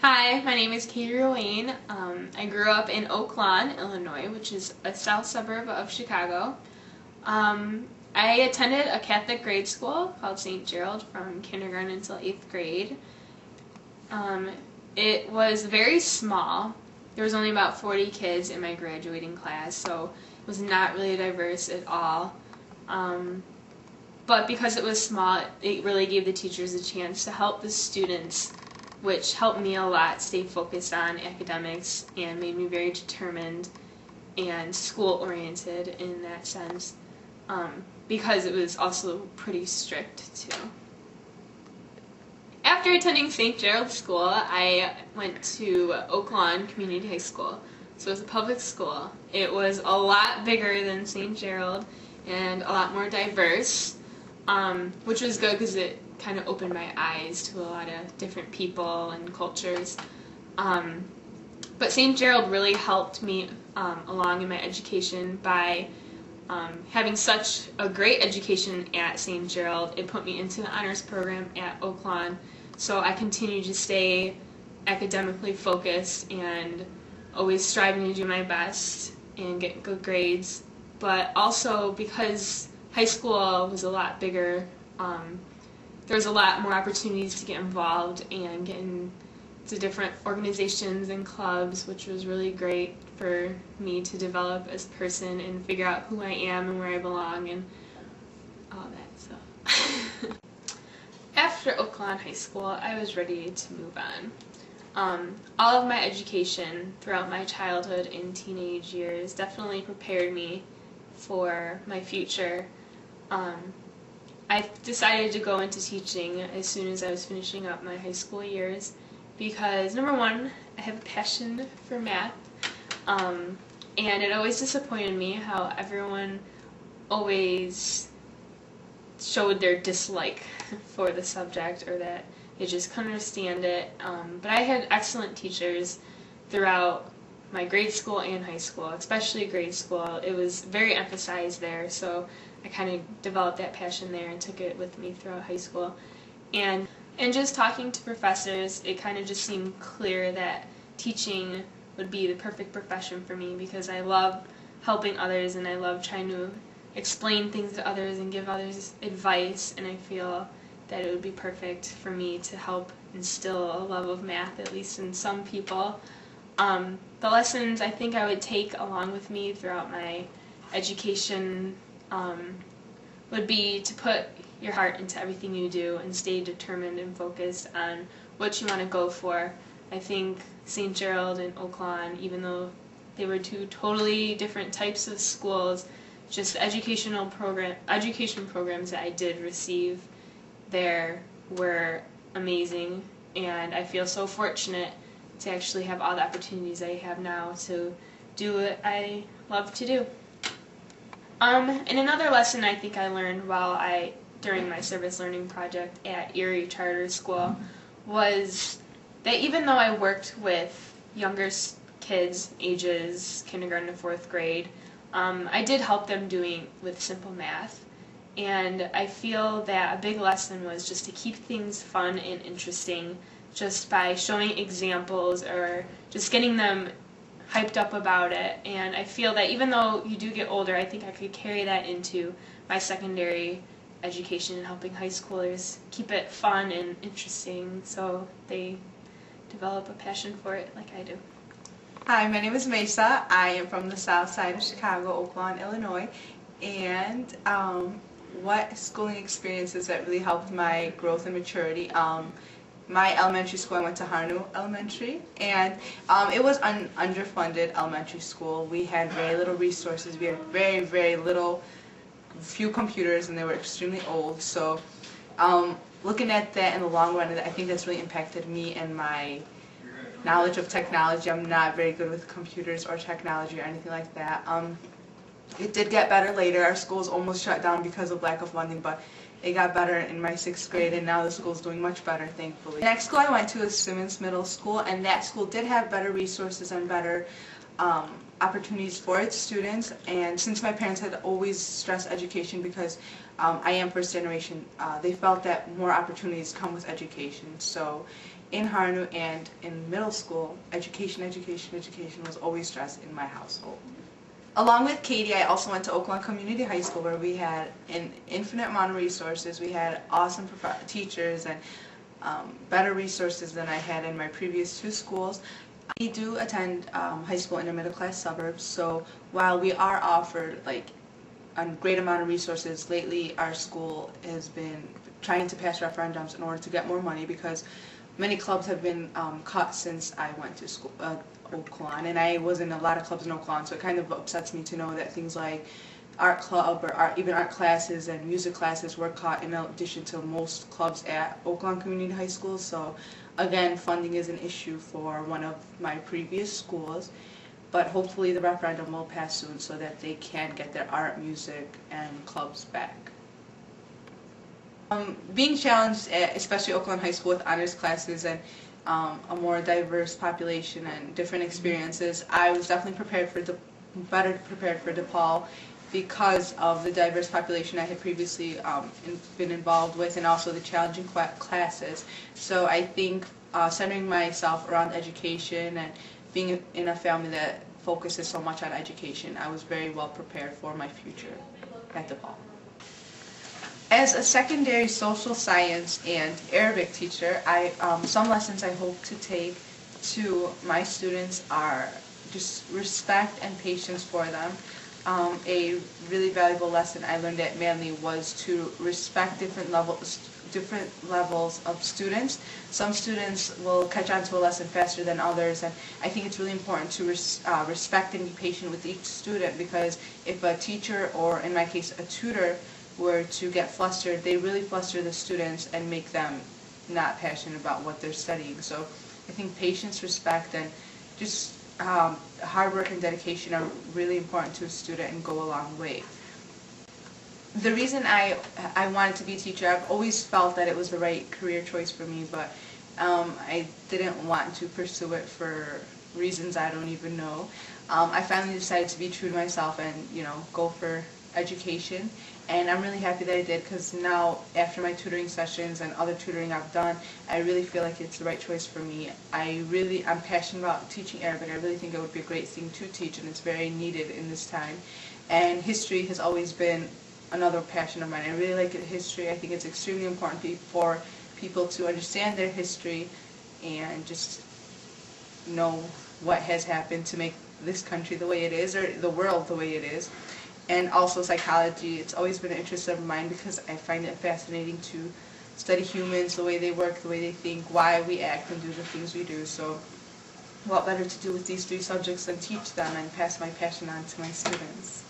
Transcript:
Hi, my name is Katie Rowane. I grew up in Oak Lawn, Illinois, which is a south suburb of Chicago. I attended a Catholic grade school called St. Gerald from kindergarten until 8th grade. It was very small. There was only about 40 kids in my graduating class, so it was not really diverse at all. But because it was small, it really gave the teachers a chance to help the students, which helped me a lot stay focused on academics and made me very determined and school-oriented in that sense, because it was also pretty strict too. After attending St. Gerald School, I went to Oak Lawn Community High School. So it was a public school. It was a lot bigger than St. Gerald and a lot more diverse, which was good because it kind of opened my eyes to a lot of different people and cultures. But St. Gerald really helped me along in my education by having such a great education at St. Gerald. It put me into the honors program at Oak Lawn, so I continued to stay academically focused and always striving to do my best and get good grades. But also because high school was a lot bigger, there was a lot more opportunities to get involved and get into different organizations and clubs, which was really great for me to develop as a person and figure out who I am and where I belong and all that stuff. After Oak Lawn High School, I was ready to move on. All of my education throughout my childhood and teenage years definitely prepared me for my future. I decided to go into teaching as soon as I was finishing up my high school years because, number one, I have a passion for math, and it always disappointed me how everyone always showed their dislike for the subject or that they just couldn't understand it. But I had excellent teachers throughout my grade school and high school, especially grade school. It was very emphasized there, so I kind of developed that passion there and took it with me throughout high school. And just talking to professors, it kind of just seemed clear that teaching would be the perfect profession for me because I love helping others and I love trying to explain things to others and give others advice, and I feel that it would be perfect for me to help instill a love of math, at least in some people. The lessons I think I would take along with me throughout my education would be to put your heart into everything you do and stay determined and focused on what you want to go for. I think St. Gerald and Oak Lawn, even though they were two totally different types of schools, just the education programs that I did receive there were amazing, and I feel so fortunate to actually have all the opportunities I have now to do what I love to do. And another lesson I think I learned during my service learning project at Erie Charter School was that even though I worked with younger kids, ages kindergarten to 4th grade, I did help them with simple math. And I feel that a big lesson was just to keep things fun and interesting just by showing examples or just getting them hyped up about it. And I feel that even though you do get older, I think I could carry that into my secondary education and helping high schoolers keep it fun and interesting so they develop a passion for it like I do. Hi, my name is Maysa. I am from the south side of Chicago, Oak Lawn, Illinois. And what schooling experiences that really helped my growth and maturity? My elementary school, I went to Harnu Elementary, and it was an underfunded elementary school. We had very little resources. We had very few computers, and they were extremely old. So looking at that in the long run, I think that's really impacted me and my knowledge of technology. I'm not very good with computers or technology or anything like that. It did get better later. Our school was almost shut down because of lack of funding, but it got better in my 6th grade, and now the school's doing much better, thankfully. The next school I went to is Simmons Middle School, and that school did have better resources and better opportunities for its students, and since my parents had always stressed education because I am first generation, they felt that more opportunities come with education. So in Harnu and in middle school, education was always stressed in my household. Along with Katie, I also went to Oaklawn Community High School, where we had an infinite amount of resources. We had awesome teachers and better resources than I had in my previous two schools. We do attend high school in the middle class suburbs, so while we are offered like a great amount of resources, lately our school has been trying to pass referendums in order to get more money because many clubs have been cut since I went to school, Oaklawn, and I was in a lot of clubs in Oaklawn, so it kind of upsets me to know that things like art club or even art classes and music classes were cut in addition to most clubs at Oaklawn Community High School. So again, funding is an issue for one of my previous schools, but hopefully the referendum will pass soon so that they can get their art, music, and clubs back. Being challenged at especially Oaklawn High School with honors classes and a more diverse population and different experiences, I was definitely better prepared for DePaul because of the diverse population I had previously been involved with, and also the challenging classes. So I think centering myself around education and being in a family that focuses so much on education, I was very well prepared for my future at DePaul. As a secondary social science and Arabic teacher, some lessons I hope to take to my students are just respect and patience for them. A really valuable lesson I learned at Manly was to respect different levels of students. Some students will catch on to a lesson faster than others, and I think it's really important to respect and be patient with each student, because if a teacher, or in my case a tutor, were to get flustered, they really fluster the students and make them not passionate about what they're studying. So I think patience, respect, and just hard work and dedication are really important to a student and go a long way. The reason I wanted to be a teacher, I've always felt that it was the right career choice for me, but I didn't want to pursue it for reasons I don't even know. I finally decided to be true to myself and, go for education, and I'm really happy that I did, because now after my tutoring sessions and other tutoring I've done, I really feel like it's the right choice for me. I'm passionate about teaching Arabic. I really think it would be a great thing to teach, and it's very needed in this time. And history has always been another passion of mine. I really like history. I think it's extremely important for people to understand their history and just know what has happened to make this country the way it is, or the world the way it is. And also psychology. It's always been an interest of mine because I find it fascinating to study humans, the way they work, the way they think, why we act and do the things we do. So what better to do with these three subjects than teach them and pass my passion on to my students.